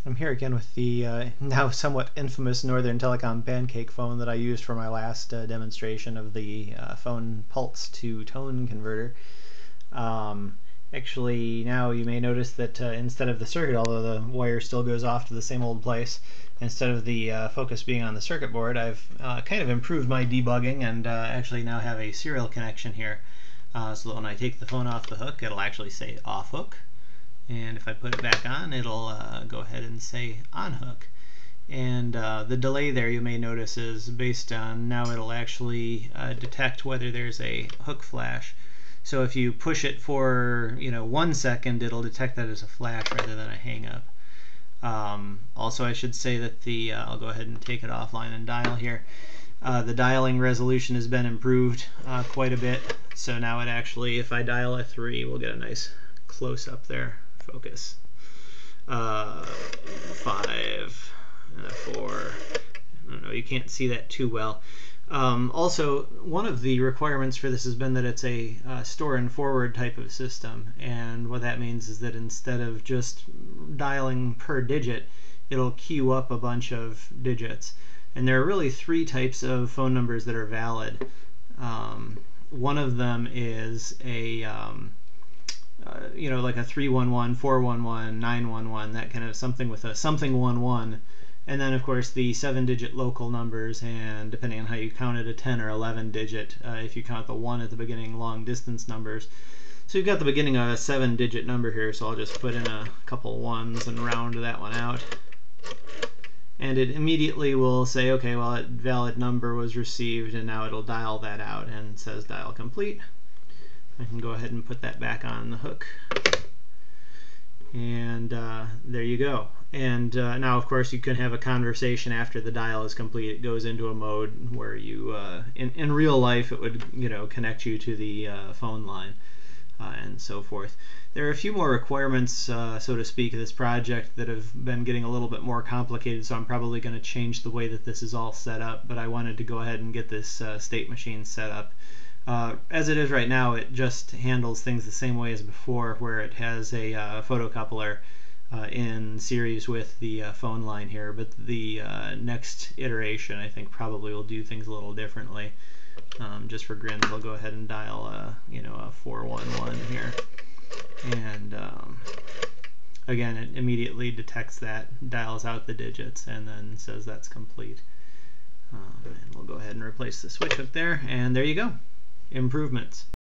I'm here again with the now somewhat infamous Northern Telecom pancake phone that I used for my last demonstration of the phone pulse to tone converter. Actually, now you may notice that instead of the circuit, although the wire still goes off to the same old place, instead of the focus being on the circuit board, I've kind of improved my debugging and actually now have a serial connection here. So that when I take the phone off the hook, it'll actually say off hook. And if I put it back on, it'll go ahead and say on hook. And the delay there, you may notice, is based on now it'll actually detect whether there's a hook flash. So if you push it for 1 second, it'll detect that as a flash rather than a hang up. Also, I should say that the I'll go ahead and take it offline and dial here. The dialing resolution has been improved quite a bit. So now it actually, if I dial a 3, we'll get a nice close up there. Focus. 5 and a 4. I don't know, you can't see that too well. Also, one of the requirements for this has been that it's a store and forward type of system, and what that means is that instead of just dialing per digit, it'll queue up a bunch of digits. And there are really 3 types of phone numbers that are valid. One of them is a like a 311, 411, 911, that kind of something with a something 11, and then of course the 7-digit local numbers, and depending on how you count it, a 10 or 11 digit if you count the 1 at the beginning, long distance numbers. So you've got the beginning of a 7-digit number here, so I'll just put in a couple ones and round that one out. And it immediately will say, okay, well, a valid number was received, and now it'll dial that out and says dial complete. I can go ahead and put that back on the hook, and there you go. And now, of course, you can have a conversation after the dial is complete. It goes into a mode where you, in real life, it would connect you to the phone line and so forth. There are a few more requirements, so to speak, of this project that have been getting a little bit more complicated, so I'm probably going to change the way that this is all set up, but I wanted to go ahead and get this state machine set up. As it is right now, it just handles things the same way as before, where it has a photocoupler in series with the phone line here, but the next iteration I think probably will do things a little differently. Just for grins, I'll go ahead and dial a 411 here, and again, it immediately detects that, dials out the digits, and then says that's complete. And we'll go ahead and replace the switch hook there, and there you go. Improvements.